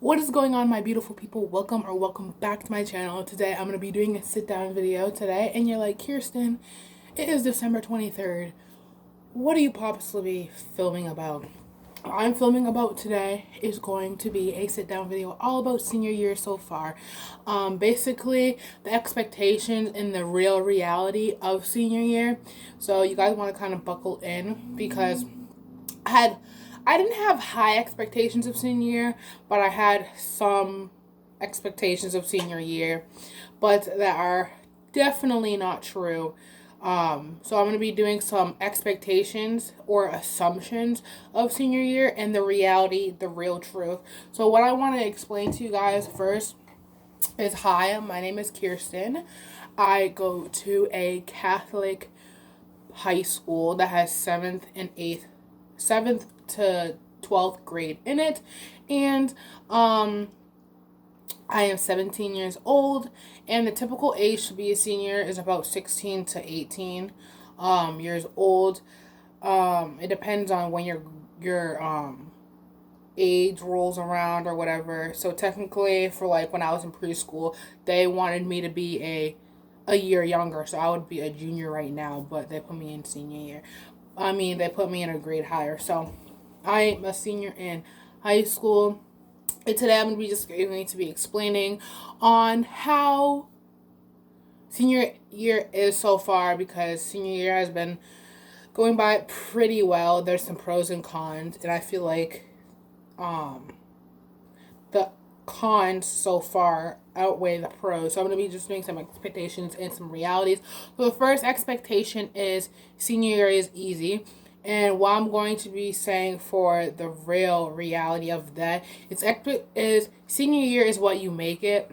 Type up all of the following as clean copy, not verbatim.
What is going on, my beautiful people? Welcome back to my channel. Today I'm going to be doing a sit down video today, and you're like, Kirsten, it is December 23rd. What are you possibly filming about? What I'm filming about today is going to be a sit down video all about senior year so far. Basically the expectations and the real reality of senior year. So you guys want to kind of buckle in because I didn't have high expectations of senior year, but I had some expectations of senior year, but that are definitely not true. So I'm going to be doing some expectations or assumptions of senior year and the reality, the real truth. So what I want to explain to you guys first is, hi, my name is Kirsten. I go to a Catholic high school that has 7th to 12th grade in it, and I am 17 years old, and the typical age to be a senior is about 16 to 18 years old. It depends on when your age rolls around or whatever. So technically, for like when I was in preschool, they wanted me to be a year younger, so I would be a junior right now, but they put me in senior year. They put me in a grade higher. So I am a senior in high school. And today I'm going to be explaining on how senior year is so far, because senior year has been going by pretty well. There's some pros and cons, and I feel like the cons so far outweigh the pros. So I'm going to be just doing some expectations and some realities. So the first expectation is senior year is easy. And what I'm going to be saying for the real reality of that is senior year is what you make it.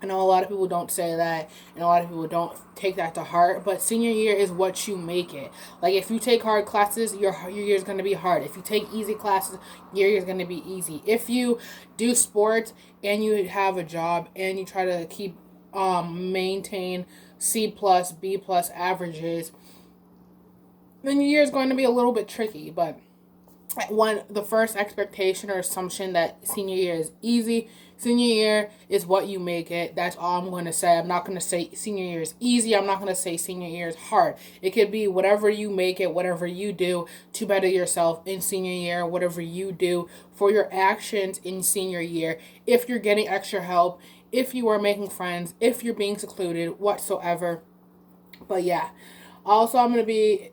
I know a lot of people don't say that, and a lot of people don't take that to heart, but senior year is what you make it. Like, if you take hard classes, your year is going to be hard. If you take easy classes, your year is going to be easy. If you do sports and you have a job and you try to keep maintain C plus, B plus averages, then your year is going to be a little bit tricky. But the first expectation or assumption that senior year is easy. Senior year is what you make it. That's all I'm going to say. I'm not going to say senior year is easy. I'm not going to say senior year is hard. It could be whatever you make it, whatever you do to better yourself in senior year, whatever you do for your actions in senior year. If you're getting extra help, if you are making friends, if you're being secluded, whatsoever. But yeah, also I'm going to be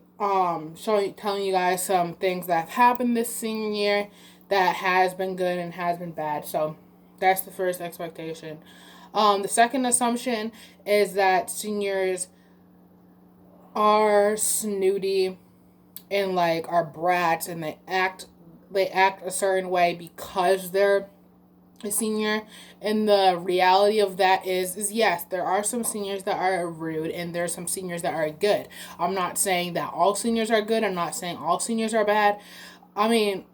telling you guys some things that have happened this senior year that has been good and has been bad. So that's the first expectation. The second assumption is that seniors are snooty and like are brats, and they act a certain way because they're a senior. And the reality of that is yes, there are some seniors that are rude, and there's some seniors that are good. I'm not saying that all seniors are good. I'm not saying all seniors are bad. I'm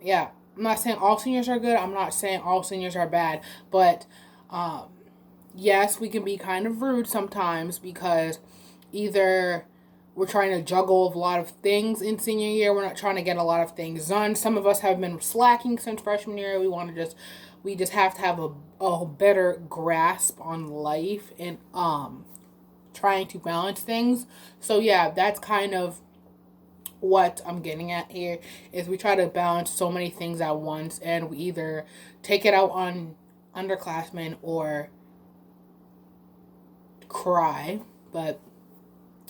not saying all seniors are good. I'm not saying all seniors are bad. But yes, we can be kind of rude sometimes, because either we're trying to juggle a lot of things in senior year. We're not trying to get a lot of things done. Some of us have been slacking since freshman year. We just have to have a better grasp on life and trying to balance things. So yeah, that's kind of what I'm getting at here, is we try to balance so many things at once, and we either take it out on underclassmen or cry. But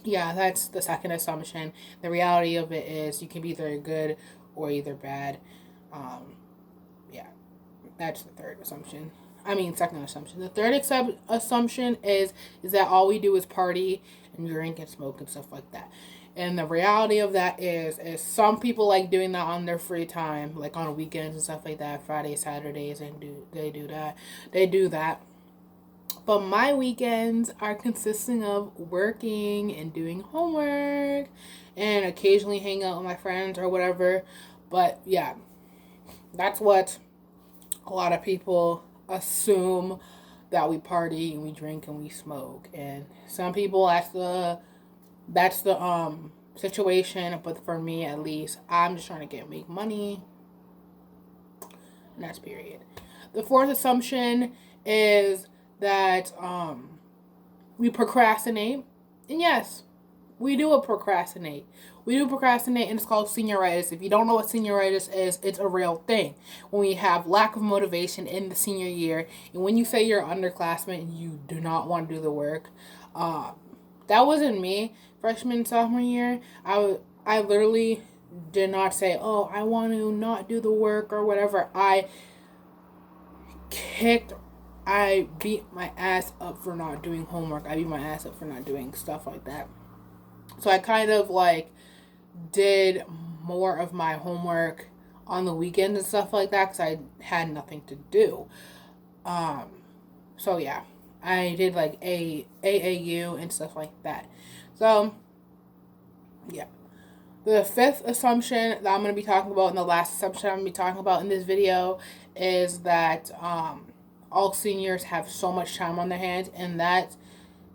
yeah, that's the second assumption. The reality of it is you can be either good or either bad. Yeah, that's the third assumption. Second assumption. The third assumption is that all we do is party and drink and smoke and stuff like that. And the reality of that is some people like doing that on their free time, like on weekends and stuff like that, Fridays, Saturdays, and they do that. But my weekends are consisting of working and doing homework and occasionally hanging out with my friends or whatever. But yeah, that's what a lot of people assume, that we party and we drink and we smoke. And some people, that's the situation. But for me, at least, I'm just trying to make money, and that's period. The fourth assumption is that we procrastinate. And yes, we do procrastinate. We do procrastinate, and it's called senioritis. If you don't know what senioritis is, it's a real thing. When we have lack of motivation in the senior year, and when you say you're an underclassman and you do not want to do the work, that wasn't me. Freshman, sophomore year, I literally did not say, oh, I want to not do the work or whatever. I beat my ass up for not doing homework. I beat my ass up for not doing stuff like that. So I kind of like did more of my homework on the weekends and stuff like that because I had nothing to do. So yeah, I did like AAU and stuff like that. So yeah. The fifth assumption that I'm going to be talking about, and the last assumption I'm going to be talking about in this video, is that all seniors have so much time on their hands, and the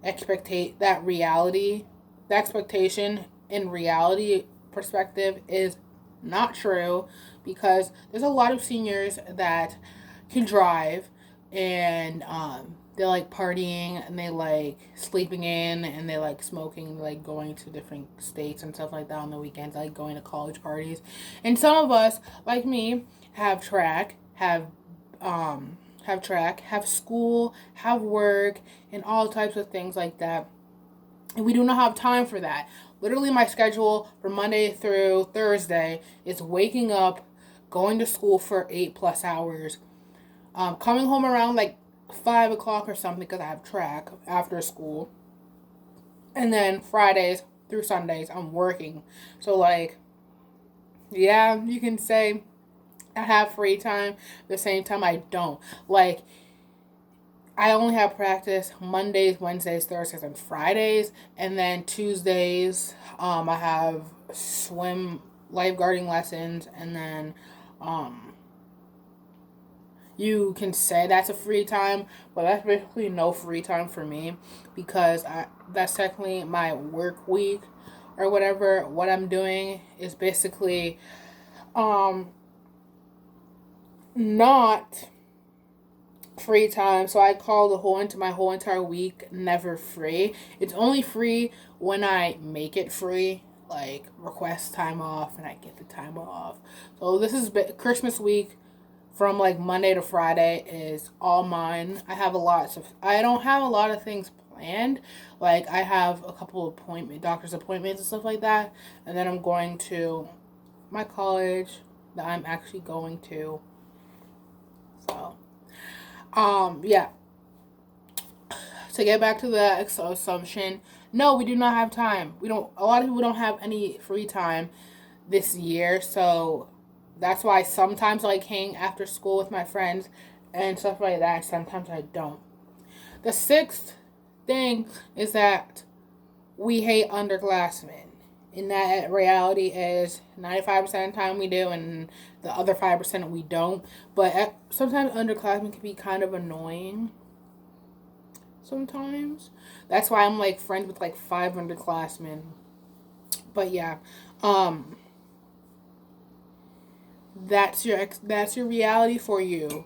expectation in reality perspective is not true, because there's a lot of seniors that can drive, and they like partying, and they like sleeping in, and they like smoking, like going to different states and stuff like that on the weekends, like going to college parties. And some of us, like me, have school, have work, and all types of things like that. And we do not have time for that. Literally, my schedule from Monday through Thursday is waking up, going to school for 8+ hours, coming home around like 5 o'clock or something because I have track after school. And then Fridays through Sundays, I'm working. So, like, yeah, you can say I have free time. At the same time, I don't. Like, I only have practice Mondays, Wednesdays, Thursdays, and Fridays. And then Tuesdays, I have swim lifeguarding lessons. And then, you can say that's a free time, but that's basically no free time for me, because that's technically my work week or whatever. What I'm doing is basically not free time. So I call my whole entire week never free. It's only free when I make it free, like request time off and I get the time off. So this is Christmas week. From like Monday to Friday is all mine. I don't have a lot of things planned. Like, I have a couple of doctor's appointments and stuff like that. And then I'm going to my college that I'm actually going to. So, yeah. To get back to the assumption, no, we do not have time. A lot of people don't have any free time this year. So that's why sometimes I like hang after school with my friends and stuff like that. Sometimes I don't. The sixth thing is that we hate underclassmen. And that reality is 95% of the time we do, and the other 5% we don't. But sometimes underclassmen can be kind of annoying. Sometimes. That's why I'm like friends with like 5 underclassmen. But yeah. That's your reality for you.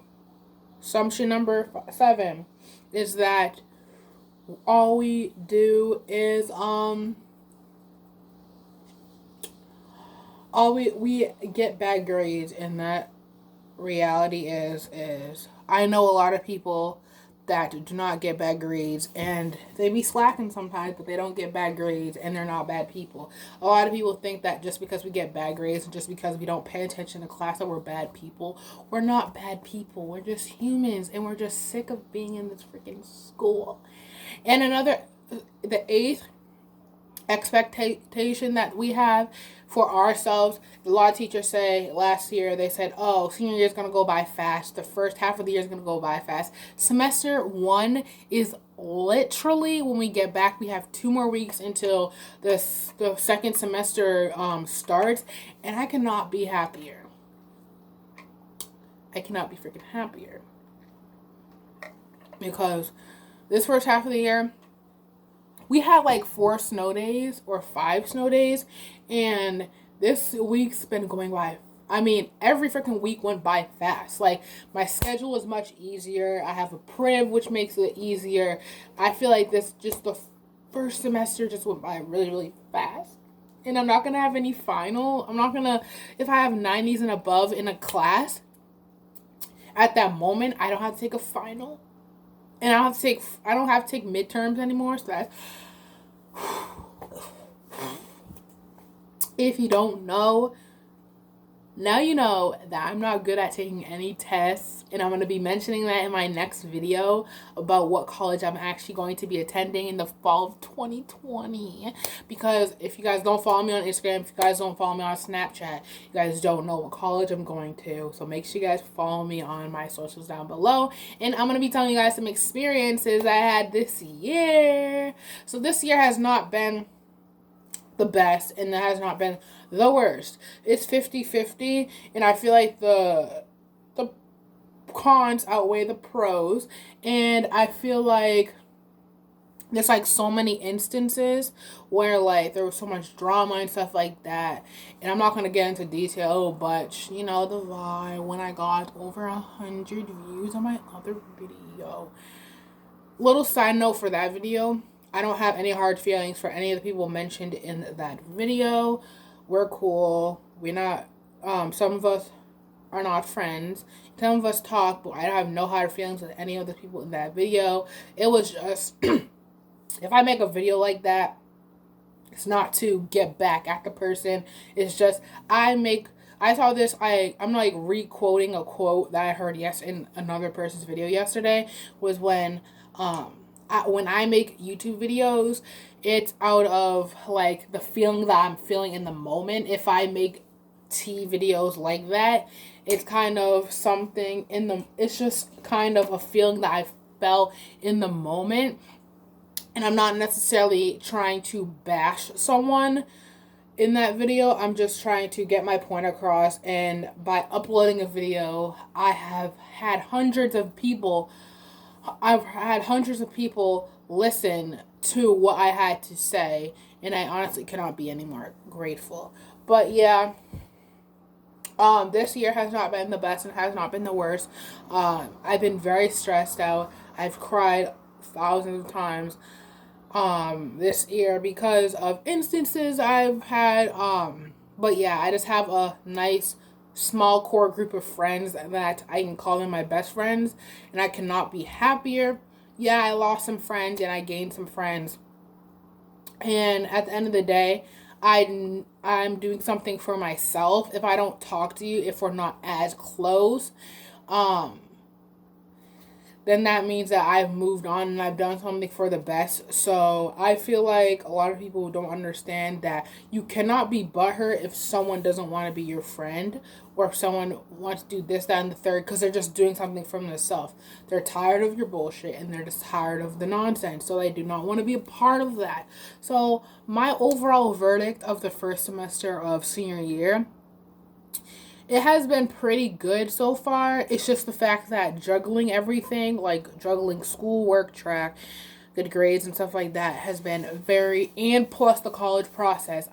Assumption number 7 is that all we do is we get bad grades, and that reality is I know a lot of people that do not get bad grades, and they be slacking sometimes, but they don't get bad grades, and they're not bad people. A lot of people think that just because we get bad grades and just because we don't pay attention to class that we're bad people. We're not bad people. We're just humans, and we're just sick of being in this freaking school. And the 8th expectation that we have for ourselves, a lot of teachers say last year, they said, oh, senior year is going to go by fast. The first half of the year is going to go by fast. Semester 1 is literally, when we get back, we have 2 more weeks until the second semester starts, and I cannot be happier. I cannot be freaking happier. Because this first half of the year, we had like 4 snow days or 5 snow days, and this week's been going by I mean, every freaking week went by fast. Like, my schedule is much easier. I have a priv, which makes it easier. I feel like the first semester just went by really, really fast. And I'm not going to have any final. I'm not going to, if I have 90s and above in a class, at that moment, I don't have to take a final. And I don't have to take midterms anymore. So that's, if you don't know, now you know that I'm not good at taking any tests, and I'm going to be mentioning that in my next video about what college I'm actually going to be attending in the fall of 2020. Because if you guys don't follow me on Instagram, if you guys don't follow me on Snapchat, you guys don't know what college I'm going to. So make sure you guys follow me on my socials down below. And I'm going to be telling you guys some experiences I had this year. So this year has not been the best, and it has not been the worst. It's 50-50, and I feel like the cons outweigh the pros, and I feel like there's like so many instances where like there was so much drama and stuff like that, and I'm not gonna get into detail, but you know the vibe when I got over 100 views on my other video. Little side note for that video, I don't have any hard feelings for any of the people mentioned in that video. We're cool. We're not, some of us are not friends. Some of us talk, but I have no hard feelings with any of the people in that video. It was just, if I make a video like that, it's not to get back at the person. It's just, I saw this, I'm like re-quoting a quote that I heard in another person's video yesterday, was when I make YouTube videos, it's out of like the feeling that I'm feeling in the moment. If I make tea videos like that, it's kind of something it's just kind of a feeling that I felt in the moment. And I'm not necessarily trying to bash someone in that video. I'm just trying to get my point across. And by uploading a video, I've had hundreds of people listen to what I had to say, and I honestly cannot be any more grateful. But yeah, this year has not been the best and has not been the worst. I've been very stressed out. I've cried thousands of times this year because of instances I've had. But yeah, I just have a nice small core group of friends that I can call them my best friends, and I cannot be happier. Yeah, I lost some friends and I gained some friends, and at the end of the day, I'm doing something for myself. If I don't talk to you, if we're not as close, then that means that I've moved on and I've done something for the best. So I feel like a lot of people don't understand that you cannot be butthurt if someone doesn't want to be your friend, or if someone wants to do this, that, and the third, because they're just doing something for themselves. They're tired of your bullshit and they're just tired of the nonsense. So they do not want to be a part of that. So my overall verdict of the first semester of senior year, it has been pretty good so far. It's just the fact that juggling everything, like juggling schoolwork, track, good grades, and stuff like that, has been and plus the college process.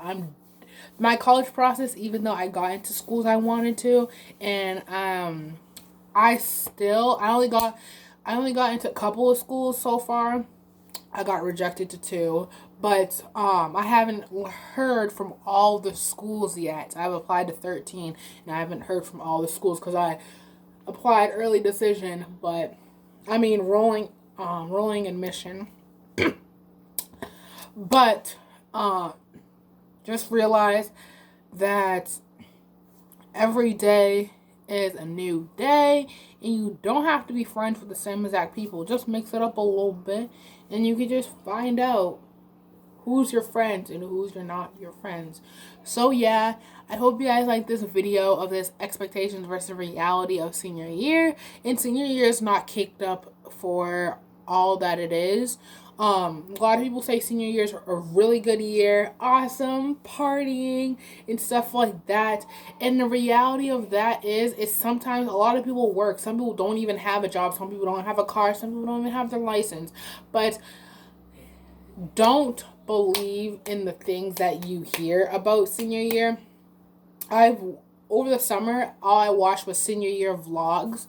My college process, even though I got into schools I wanted to, and I only got into a couple of schools so far. I got rejected to 2, but I haven't heard from all the schools yet. I've applied to 13, and I haven't heard from all the schools because I applied early decision, but I mean rolling admission. But just realize that every day is a new day, and you don't have to be friends with the same exact people. Just mix it up a little bit, and you can just find out who's your friends and who's not your friends. So yeah, I hope you guys like this video of this expectations versus reality of senior year. And senior year is not caked up for all that it is. A lot of people say senior year is a really good year, awesome, partying and stuff like that. And the reality of that is sometimes a lot of people work. Some people don't even have a job. Some people don't have a car. Some people don't even have their license. But don't believe in the things that you hear about senior year. I've over the summer, all I watched was senior year vlogs.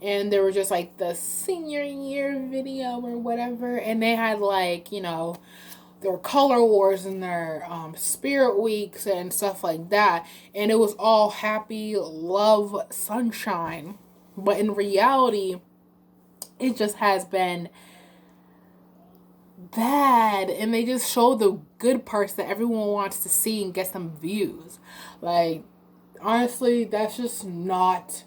And they were just like the senior year video or whatever. And they had like, you know, their color wars and their spirit weeks and stuff like that. And it was all happy, love, sunshine. But in reality, it just has been bad, and they just show the good parts that everyone wants to see and get some views. Like, honestly, that's just not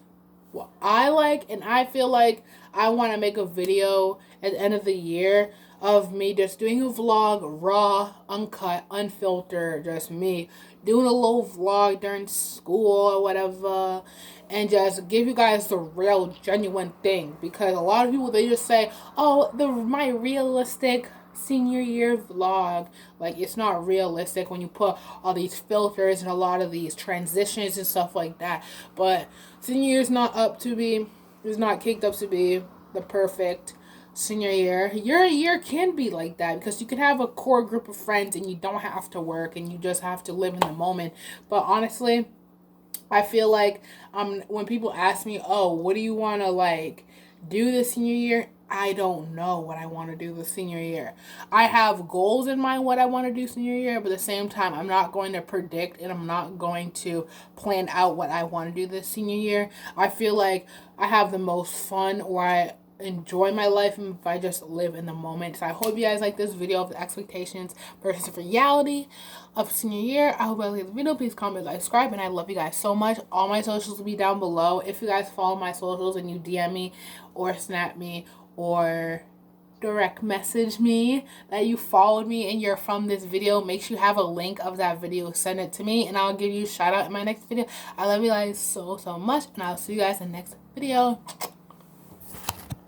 what I like. And I feel like I want to make a video at the end of the year of me just doing a vlog, raw, uncut, unfiltered, just me doing a little vlog during school or whatever, and just give you guys the real, genuine thing. Because a lot of people, they just say, oh, my realistic senior year vlog. Like, it's not realistic when you put all these filters and a lot of these transitions and stuff like that. But senior year is not up to be, it's not caked up to be the perfect senior year. Your year can be like that because you can have a core group of friends and you don't have to work and you just have to live in the moment. But honestly, I feel like when people ask me, oh, what do you want to like do this senior year? I don't know what I want to do this senior year. I have goals in mind what I want to do senior year, but at the same time, I'm not going to predict and I'm not going to plan out what I want to do this senior year. I feel like I have the most fun, or I enjoy my life if I just live in the moment. So I hope you guys like this video of the expectations versus reality of senior year. I hope you guys like the video. Please comment, like, subscribe, and I love you guys so much. All my socials will be down below. If you guys follow my socials and you DM me or snap me or direct message me that you followed me and you're from this video, make sure you have a link of that video, send it to me, and I'll give you a shout out in my next video. I love you guys so much, and I'll see you guys in the next video.